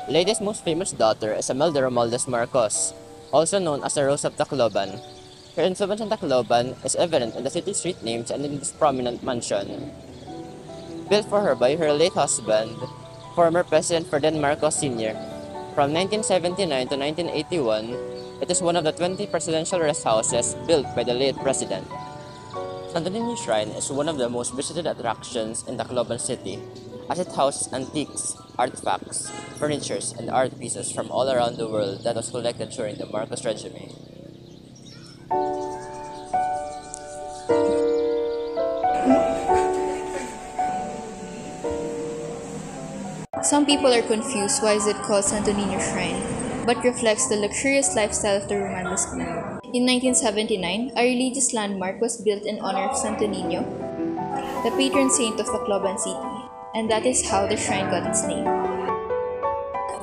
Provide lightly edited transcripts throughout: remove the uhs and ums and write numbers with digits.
Lady's most famous daughter is Imelda Romualdez Marcos, also known as the Rose of Tacloban. Her influence in Tacloban is evident in the city street names and in this prominent mansion, built for her by her late husband, former President Ferdinand Marcos Sr. From 1979 to 1981, it is one of the 20 presidential rest houses built by the late president. Santo Niño Shrine is one of the most visited attractions in Tacloban City, as it houses antiques, artifacts, furnitures, and art pieces from all around the world that was collected during the Marcos regime. Some people are confused why is it called Santo Niño Shrine, but reflects the luxurious lifestyle of the Romualdez clan. In 1979, a religious landmark was built in honor of Santo Niño, the patron saint of Tacloban City, and that is how the shrine got its name.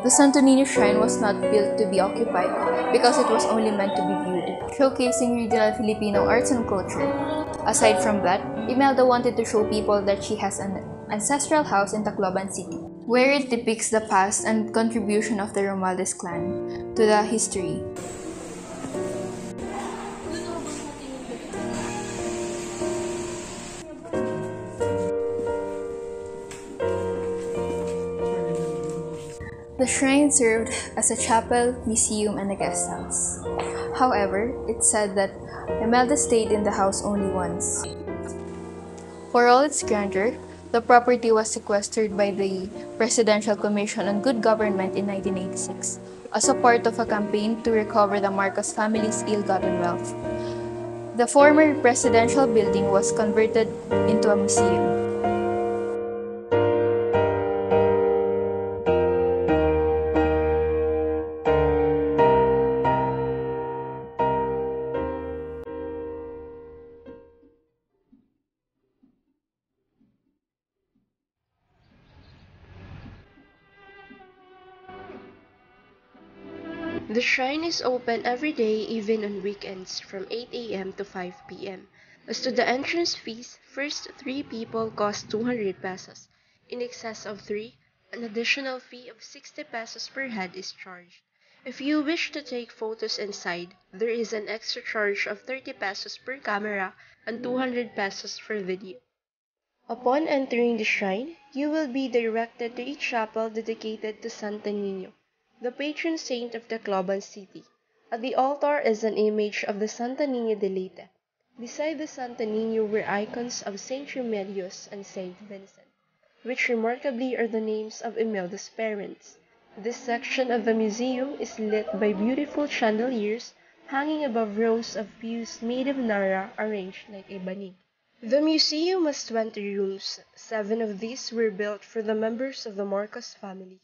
The Santo Niño Shrine was not built to be occupied because it was only meant to be viewed, showcasing regional Filipino arts and culture. Aside from that, Imelda wanted to show people that she has an ancestral house in Tacloban City, where it depicts the past and contribution of the Romualdez clan to the history. The shrine served as a chapel, museum, and a guest house. However, it's said that Imelda stayed in the house only once. For all its grandeur, the property was sequestered by the Presidential Commission on Good Government in 1986 as a part of a campaign to recover the Marcos family's ill-gotten wealth. The former presidential building was converted into a museum. The shrine is open every day, even on weekends, from 8 a.m. to 5 p.m. As to the entrance fees, first 3 people cost 200 pesos. In excess of 3, an additional fee of 60 pesos per head is charged. If you wish to take photos inside, there is an extra charge of 30 pesos per camera and 200 pesos for video. Upon entering the shrine, you will be directed to each chapel dedicated to Santo Niño, the patron saint of Tacloban City. At the altar is an image of the Santo Niño de Leyte. Beside the Santo Niño were icons of Saint Remedios and Saint Vincent, which remarkably are the names of Imelda's parents. This section of the museum is lit by beautiful chandeliers hanging above rows of pews made of nara arranged like a banig. The museum has 20 rooms. 7 of these were built for the members of the Marcos family,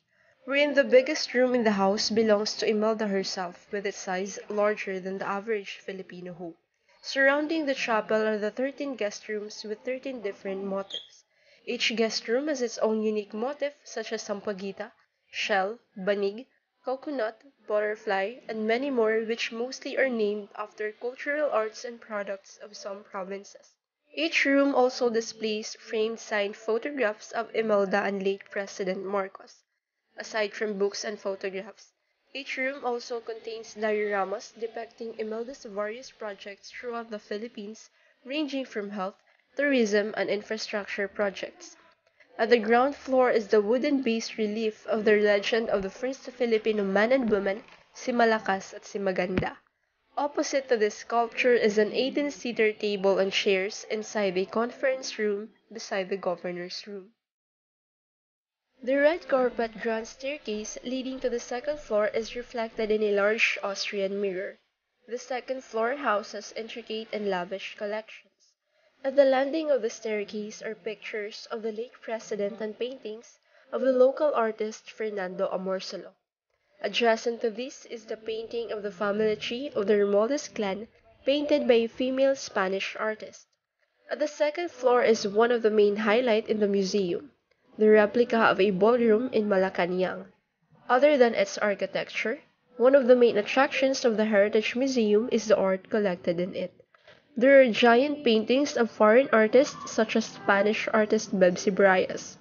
wherein the biggest room in the house belongs to Imelda herself, with its size larger than the average Filipino home. Surrounding the chapel are the 13 guest rooms with 13 different motifs. Each guest room has its own unique motif, such as sampaguita, shell, banig, coconut, butterfly, and many more, which mostly are named after cultural arts and products of some provinces. Each room also displays framed signed photographs of Imelda and late President Marcos. Aside from books and photographs, each room also contains dioramas depicting Imelda's various projects throughout the Philippines, ranging from health, tourism, and infrastructure projects. At the ground floor is the wooden bas relief of the legend of the first Filipino man and woman, si Malakas at si Maganda. Opposite to this sculpture is an 18-seater table and chairs inside a conference room beside the governor's room. The red carpet grand staircase leading to the second floor is reflected in a large Austrian mirror. The second floor houses intricate and lavish collections. At the landing of the staircase are pictures of the late president and paintings of the local artist Fernando Amorsolo. Adjacent to this is the painting of the family tree of the Romualdez clan, painted by a female Spanish artist. At the second floor is one of the main highlights in the museum, the replica of a ballroom in Malacanang. Other than its architecture, one of the main attractions of the Heritage Museum is the art collected in it. There are giant paintings of foreign artists such as Spanish artist Bebsi Brias.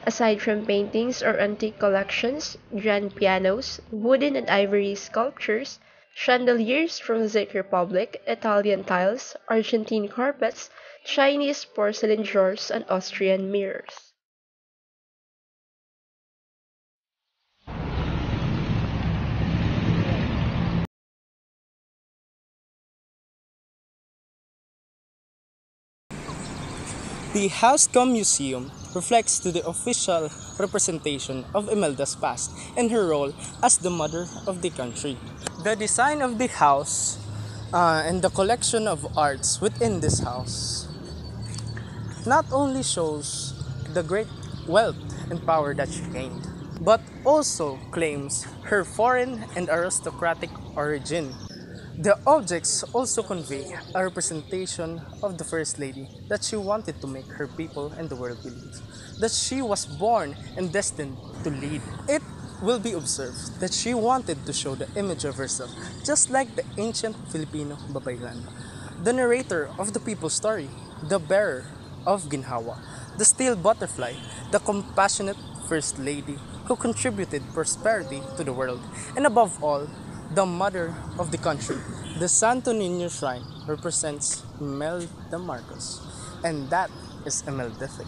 Aside from paintings or antique collections, grand pianos, wooden and ivory sculptures, chandeliers from the Czech Republic, Italian tiles, Argentine carpets, Chinese porcelain drawers, and Austrian mirrors. The Housecom Museum reflects to the official representation of Imelda's past and her role as the mother of the country. The design of the house and the collection of arts within this house not only shows the great wealth and power that she gained, but also claims her foreign and aristocratic origin. The objects also convey a representation of the First Lady that she wanted to make her people and the world believe that she was born and destined to lead. It will be observed that she wanted to show the image of herself just like the ancient Filipino babaylan, the narrator of the people's story, the bearer of ginhawa, the steel butterfly, the compassionate First Lady who contributed prosperity to the world, and above all, the mother of the country. The Santo Niño shrine represents Imelda Marcos, and that is Imeldific.